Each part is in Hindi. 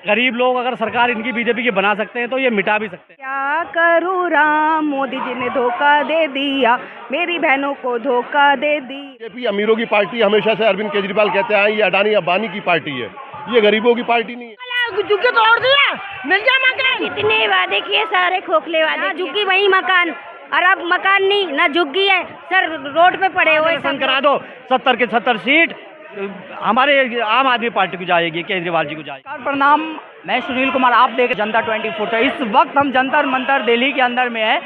गरीब लोग अगर सरकार इनकी बीजेपी की बना सकते हैं तो ये मिटा भी सकते हैं। क्या करूँ राम, मोदी जी ने धोखा दे दिया, मेरी बहनों को धोखा दे दी। बीजेपी अमीरों की पार्टी हमेशा से अरविंद केजरीवाल कहते आए, ये अडानी अंबानी की पार्टी है, ये गरीबों की पार्टी नहीं है। झुग्गी तोड़ दिया, मिल गया मकान। कितने वादे किए, सारे खोखले वादे। झुग्गी वही मकान, और अब मकान नहीं ना झुग्गी है सर, रोड पे पड़े हुए। करा दो 70 के 70 सीट हमारे आम आदमी पार्टी को जाएगी, केजरीवाल जी को जाएगी। प्रणाम, मैं सुनील कुमार, आप देख जनता 24। तो इस वक्त हम जंतर मंतर दिल्ली के अंदर में है।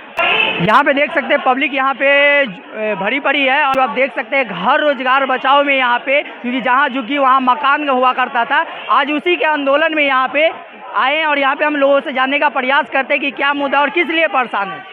यहाँ पे देख सकते हैं पब्लिक यहाँ पे भरी पड़ी है, और आप देख सकते हैं घर रोजगार बचाओ में यहाँ पे, क्योंकि जहाँ झुग्गी वहाँ मकान हुआ करता था। आज उसी के आंदोलन में यहाँ पे आए हैं और यहाँ पे हम लोगों से जानने का प्रयास करते हैं कि क्या मुद्दा और किस लिए परेशान है।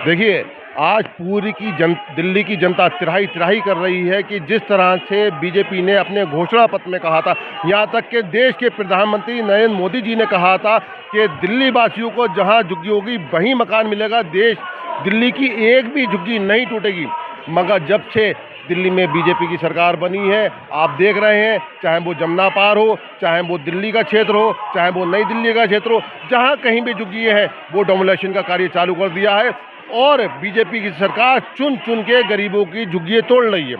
देखिए, आज पूरी की दिल्ली की जनता तिराही तिराही कर रही है कि जिस तरह से बीजेपी ने अपने घोषणा पत्र में कहा था, यहाँ तक कि देश के प्रधानमंत्री नरेंद्र मोदी जी ने कहा था कि दिल्ली वासियों को जहाँ झुग्गी होगी वहीं मकान मिलेगा, दिल्ली की एक भी झुग्गी नहीं टूटेगी। मगर जब से दिल्ली में बीजेपी की सरकार बनी है, आप देख रहे हैं, चाहे वो जमुना पार हो, चाहे वो दिल्ली का क्षेत्र हो, चाहे वो नई दिल्ली का क्षेत्र हो, जहाँ कहीं भी झुग्गी है वो डोमिनेशन का कार्य चालू कर दिया है। और बीजेपी की सरकार चुन चुन के गरीबों की झुग्गियाँ तोड़ रही है।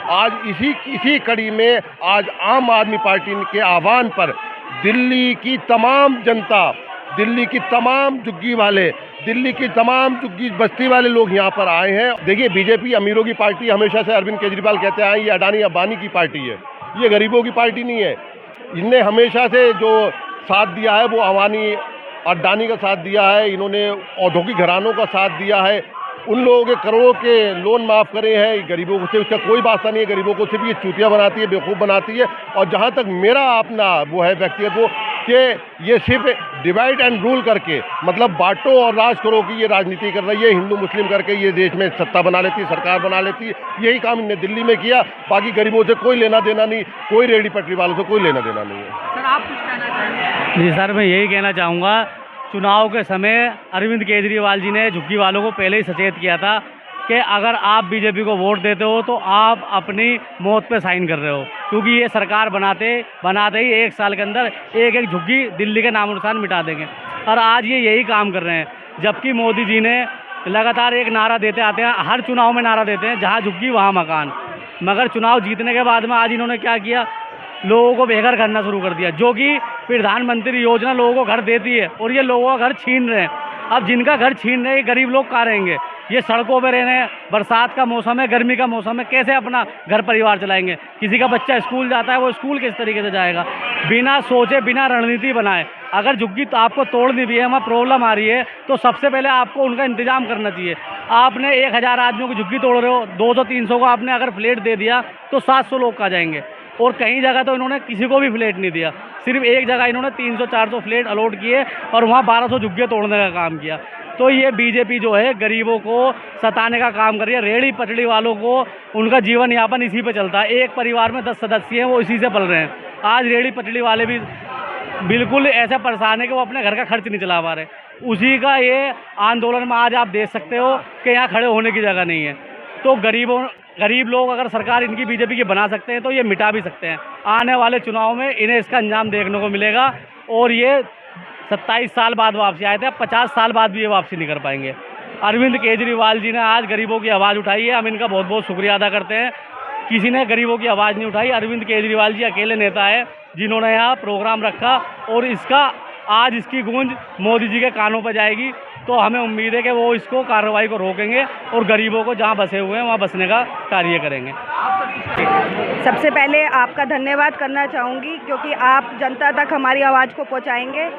आज इसी कड़ी में आज आम आदमी पार्टी के आह्वान पर दिल्ली की तमाम जनता, दिल्ली की तमाम झुग्गी वाले, दिल्ली की तमाम झुग्गी बस्ती वाले लोग यहाँ पर आए हैं। देखिए, बीजेपी अमीरों की पार्टी हमेशा से अरविंद केजरीवाल कहते आए, ये अडानी अंबानी की पार्टी है, ये गरीबों की पार्टी नहीं है। इनने हमेशा से जो साथ दिया है वो अडानी का साथ दिया है, इन्होंने औद्योगिक घरानों का साथ दिया है, उन लोगों के करोड़ों के लोन माफ़ करे हैं। गरीबों को से उसका कोई वास्ता नहीं है, गरीबों को सिर्फ ये चूतिया बनाती है, बेवकूफ़ बनाती है। और जहाँ तक मेरा अपना वो है व्यक्तिगत वो कि ये सिर्फ डिवाइड एंड रूल करके, मतलब बांटो और राज करो की ये राजनीति कर रही है, हिंदू मुस्लिम करके ये देश में सत्ता बना लेती है, सरकार बना लेती है। यही काम इन्होंने दिल्ली में किया, बाकी गरीबों से कोई लेना देना नहीं, कोई रेहड़ी पटरी वालों से कोई लेना देना नहीं है। सर, आप कुछ कहना चाहेंगे? जी सर, मैं यही कहना चाहूँगा, चुनाव के समय अरविंद केजरीवाल जी ने झुग्गी वालों को पहले ही सचेत किया था कि अगर आप बीजेपी को वोट देते हो तो आप अपनी मौत पे साइन कर रहे हो, क्योंकि ये सरकार बनाते ही 1 साल के अंदर एक झुग्गी दिल्ली के नामो निशान मिटा देंगे। और आज ये यही काम कर रहे हैं, जबकि मोदी जी ने लगातार एक नारा देते आते हैं, हर चुनाव में नारा देते हैं, जहाँ झुग्गी वहाँ मकान। मगर चुनाव जीतने के बाद में आज इन्होंने क्या किया, लोगों को बेघर करना शुरू कर दिया, जो कि प्रधानमंत्री योजना लोगों को घर देती है, और ये लोगों का घर छीन रहे हैं। अब जिनका घर छीन रहे हैं, गरीब लोग कहाँ रहेंगे? ये सड़कों पे रह रहे हैं, बरसात का मौसम है, गर्मी का मौसम है, कैसे अपना घर परिवार चलाएंगे? किसी का बच्चा स्कूल जाता है, वो स्कूल किस तरीके से जाएगा? बिना सोचे, बिना रणनीति बनाए अगर झुग्गी तो आपको तोड़नी भी है, वहाँ प्रॉब्लम आ रही है, तो सबसे पहले आपको उनका इंतजाम करना चाहिए। आपने 1000 आदमियों की झुग्गी तोड़ रहे हो, 200-300 को आपने अगर फ्लैट दे दिया तो 700 लोग कहाँ जाएंगे? और कई जगह तो इन्होंने किसी को भी फ्लैट नहीं दिया, सिर्फ एक जगह इन्होंने 300-400 फ्लैट अलॉट किए और वहाँ 1200 झुग्गियाँ तोड़ने का काम किया। तो ये बीजेपी जो है गरीबों को सताने का काम कर रही है। रेहड़ी पटड़ी वालों को उनका जीवन यापन इसी पे चलता है, एक परिवार में 10 सदस्य हैं, वो इसी से पल रहे हैं। आज रेहड़ी पटड़ी वाले भी बिल्कुल ऐसे परेशान है कि वो अपने घर का खर्च नहीं चला पा रहे। उसी का ये आंदोलन में आज आप देख सकते हो कि यहाँ खड़े होने की जगह नहीं है। तो गरीब लोग अगर सरकार इनकी बीजेपी की बना सकते हैं तो ये मिटा भी सकते हैं। आने वाले चुनाव में इन्हें इसका अंजाम देखने को मिलेगा, और ये 27 साल बाद वापसी आए थे, 50 साल बाद भी ये वापसी नहीं कर पाएंगे। अरविंद केजरीवाल जी ने आज गरीबों की आवाज़ उठाई है, हम इनका बहुत बहुत शुक्रिया अदा करते हैं। किसी ने गरीबों की आवाज़ नहीं उठाई, अरविंद केजरीवाल जी अकेले नेता है जिन्होंने यहाँ प्रोग्राम रखा, और आज इसकी गूंज मोदी जी के कानों पर जाएगी। तो हमें उम्मीद है कि वो इसको कार्रवाई को रोकेंगे और गरीबों को जहाँ बसे हुए हैं वहाँ बसने का कार्य करेंगे। सबसे पहले आपका धन्यवाद करना चाहूँगी, क्योंकि आप जनता तक हमारी आवाज़ को पहुँचाएंगे।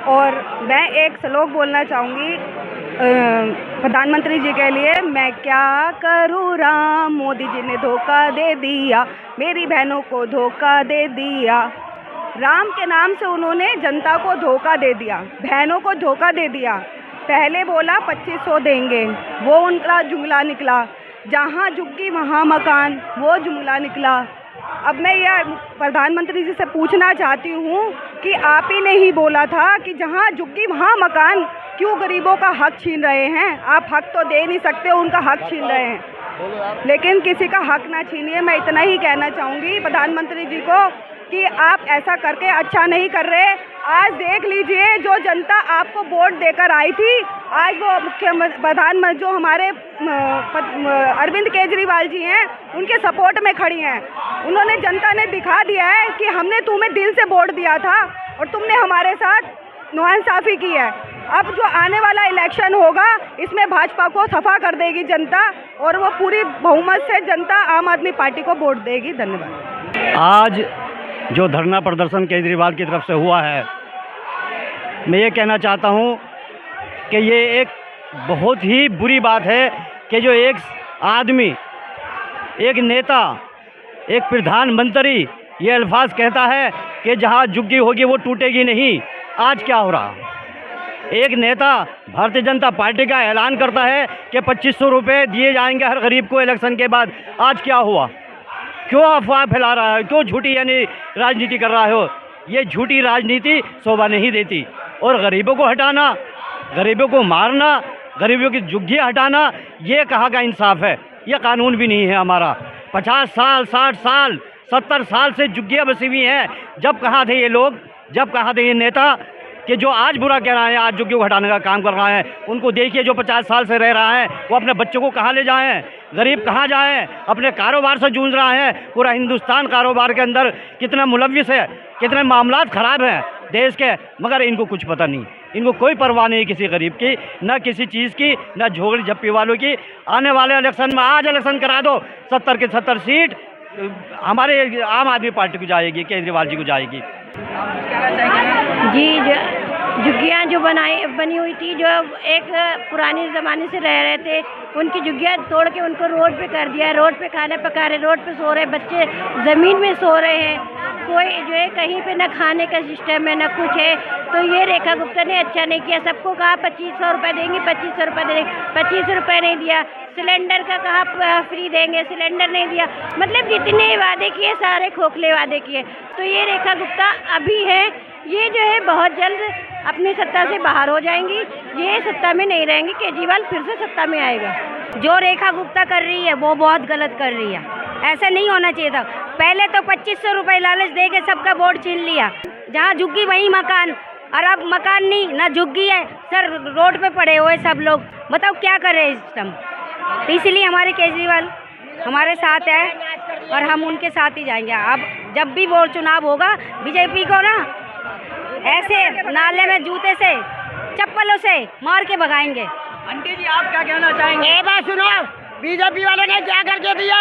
और मैं एक श्लोक बोलना चाहूँगी प्रधानमंत्री जी के लिए, मैं क्या करूँ राम, मोदी जी ने धोखा दे दिया, मेरी बहनों को धोखा दे दिया। राम के नाम से उन्होंने जनता को धोखा दे दिया, बहनों को धोखा दे दिया। पहले बोला 2500 देंगे, वो उनका जुमला निकला, जहाँ झुग्गी वहाँ मकान, वो जुमला निकला। अब मैं यह प्रधानमंत्री जी से पूछना चाहती हूँ कि आप ही ने ही बोला था कि जहाँ झुग्गी वहाँ मकान, क्यों गरीबों का हक छीन रहे हैं? आप हक तो दे नहीं सकते, उनका हक छीन रहे हैं, लेकिन किसी का हक ना छीनिए। मैं इतना ही कहना चाहूँगी प्रधानमंत्री जी को कि आप ऐसा करके अच्छा नहीं कर रहे। आज देख लीजिए, जो जनता आपको वोट देकर आई थी, आज वो प्रधानमंत्री जो हमारे अरविंद केजरीवाल जी हैं, उनके सपोर्ट में खड़ी हैं। उन्होंने, जनता ने दिखा दिया है कि हमने तुम्हें दिल से वोट दिया था और तुमने हमारे साथ नाइंसाफ़ी की है। अब जो आने वाला इलेक्शन होगा, इसमें भाजपा को सफा कर देगी जनता और वो पूरी बहुमत से जनता आम आदमी पार्टी को वोट देगी। धन्यवाद। आज जो धरना प्रदर्शन केजरीवाल की तरफ से हुआ है, मैं ये कहना चाहता हूँ कि ये एक बहुत ही बुरी बात है कि जो एक आदमी, एक नेता, एक प्रधानमंत्री ये अल्फाज कहता है कि जहाँ झुग्गी होगी वो टूटेगी नहीं। आज क्या हो रहा? एक नेता भारतीय जनता पार्टी का ऐलान करता है कि 2500 रुपये दिए जाएंगे हर गरीब को इलेक्शन के बाद। आज क्या हुआ? क्यों अफवाह फैला रहा है? क्यों झूठी यानी राजनीति कर रहा हो? ये झूठी राजनीति शोभा नहीं देती। और गरीबों को हटाना, गरीबों को मारना, गरीबों की झुग्गियाँ हटाना, ये कहाँ का इंसाफ है? ये कानून भी नहीं है हमारा। 50 साल, 60 साल, 70 साल से झुग्गियाँ बसी हुई हैं। जब कहाँ थे ये लोग? जब कहाँ थे ये नेता कि जो आज बुरा कह रहा है, आज झुग्गियों को हटाने का काम कर रहा है? उनको देखिए, जो 50 साल से रह रहा है, वो अपने बच्चों को कहाँ ले जाएं? गरीब कहाँ जाएं? अपने कारोबार से जूझ रहा है। पूरा हिंदुस्तान कारोबार के अंदर कितना मुलव्विस है, कितने मामलात ख़राब हैं देश के, मगर इनको कुछ पता नहीं। इनको कोई परवाह नहीं किसी गरीब की, ना किसी चीज़ की, ना झोगड़ी झप्पी वालों की। आने वाले इलेक्शन में आज इलेक्शन करा दो, 70 की 70 सीट हमारे आम आदमी पार्टी को जाएगी, केजरीवाल जी को जाएगी। जी, झुग्गियाँ जो बनी हुई थी, जो एक पुराने ज़माने से रह रहे थे, उनकी झुग्गियाँ तोड़ के उनको रोड पे कर दिया। रोड पे खाना पका रहे, रोड पे सो रहे, बच्चे ज़मीन में सो रहे हैं। कोई जो है कहीं पे ना खाने का सिस्टम है, ना कुछ है। तो ये रेखा गुप्ता ने अच्छा नहीं किया। सबको कहा 2500 रुपये देंगे, 2500 रुपये देंगे, 25 रुपये नहीं दिया। सिलेंडर का कहा फ्री देंगे, सिलेंडर नहीं दिया। मतलब जितने वादे किए सारे खोखले वादे किए। तो ये रेखा गुप्ता अभी है, ये जो है बहुत जल्द अपनी सत्ता से बाहर हो जाएंगी। ये सत्ता में नहीं रहेंगी, केजरीवाल फिर से सत्ता में आएगा। जो रेखा गुप्ता कर रही है वो बहुत गलत कर रही है। ऐसा नहीं होना चाहिए था। पहले तो 2500 रुपये लालच दे के सबका वोट छीन लिया। जहाँ झुग्गी वहीं मकान, और अब मकान नहीं, ना झुग्गी है, सर रोड पे पड़े हुए सब लोग। बताओ क्या कर रहे हैं इस टाइम? तो इसलिए हमारे केजरीवाल हमारे साथ है और हम उनके साथ ही जाएंगे। अब जब भी वो चुनाव होगा, बीजेपी को ना ऐसे नाले में जूते से, चप्पलों से मार के भगाएंगे। आंटी जी, आप क्या कहना चाहेंगे? ए बात सुनो, बीजेपी वालों ने क्या करके दिया?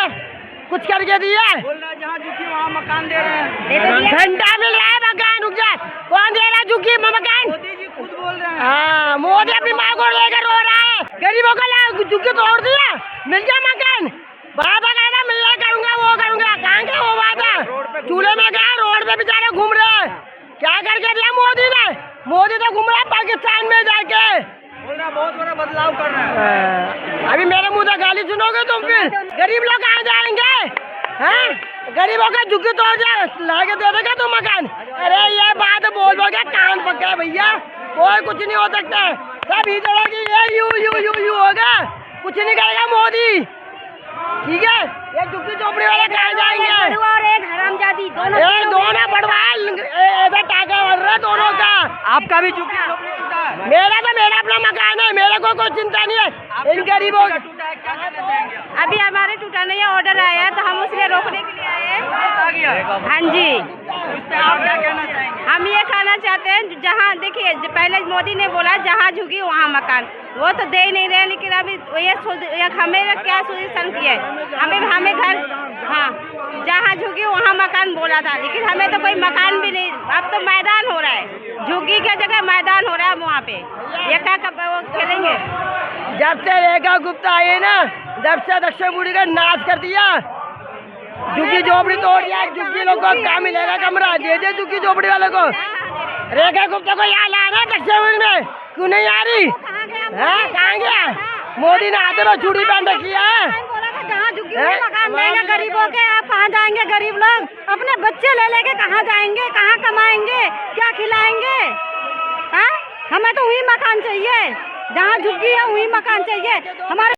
कुछ करके दिया? बोल रहा है जहाँ झुकी वहाँ मकान दे रहे हैं। घंटा मिल रहा है मकान, रुक जा। कौन दे रहा है झुग्गी मकान? मोदी जी खुद बोल रहे हैं। हाँ, मोदी अपनी माँ को लेकर रो रहा है। गरीबों का झुग्गी तोड़ दिया, मिल गया मकान। वादा कहना मिलना करूंगा, वो करूंगा। कहाँ के वो वादा? चूल्हे में गया, रोड पे बेचारे घूम रहे हैं। क्या करके दिया मोदी ने? मोदी तो घूम रहा है पाकिस्तान में जाके, बोल रहा बहुत बड़ा बदलाव कर रहे हैं। अभी मेरे मुंह से गाली सुनोगे तुम? फिर गरीब लोग कहाँ जाएंगे? हैं? गरीबों का झुग्गी तोड़ ला के दे देगा तो मकान? अरे ये बात बोलोगे कान पक्का है भैया, कोई कुछ नहीं हो सकता। सब इधर की ये यू होगा, कुछ नहीं करेगा मोदी। ठीक है, ये झुग्गी झोपड़ी वाले कहाँ जाएंगे? और एक हरामजादी दोनों बड़वा ऐसा टाका बढ़ रहा है दोनों का। आपका भी झुग्गी झोपड़ी टूटा है? मेरा अपना मकान है, मेरे को कोई चिंता नहीं है। इन गरीबों का टूटा है, क्या कहना चाहेंगे? अभी हमारे टूटा नहीं है, ऑर्डर आया है, तो हम उसके रोकने के लिए आए हैं। हाँ जी, इस पे आप क्या कहना चाहेंगे? हम ये कहना चाहते हैं, जहाँ देखिए पहले मोदी ने बोला जहाँ झुकी वहाँ मकान, वो तो दे ही नहीं रहे। लेकिन अभी ये हमें क्या सजेशन किया है? हमें घर, हाँ, जहाँ झुकी वहाँ मकान बोला था, लेकिन हमें तो कोई मकान भी नहीं। अब तो मैदान हो रहा है, झुग्गी की जगह मैदान हो रहा है वहाँ पे। ये क्या वो खेलेंगे? जब से रेखा गुप्ता आई ना, जब से दक्षिण पूरी का नाश कर दिया, झुग्गी झोपड़ी तोड़ दिया। झुग्गी लोग को क्या मिलेगा? कमरा दे दे झुग्गी झोपड़ी वाले को। रेखा गुप्ता को यहाँ ला रहा है दक्षिण पूरी में, क्यों नहीं आ रही? कहाँ गया? मोदी ने हाथ में चूड़ी पहन रखी है। जहाँ झुग्गी में मकान देंगे गरीबों के, आप कहाँ जाएंगे? गरीब लोग अपने बच्चे ले लेके कहाँ जाएंगे? कहाँ कमाएंगे? क्या खिलाएंगे? हाँ, हमें तो वही मकान चाहिए, जहाँ झुग्गी है वही मकान चाहिए हमारे।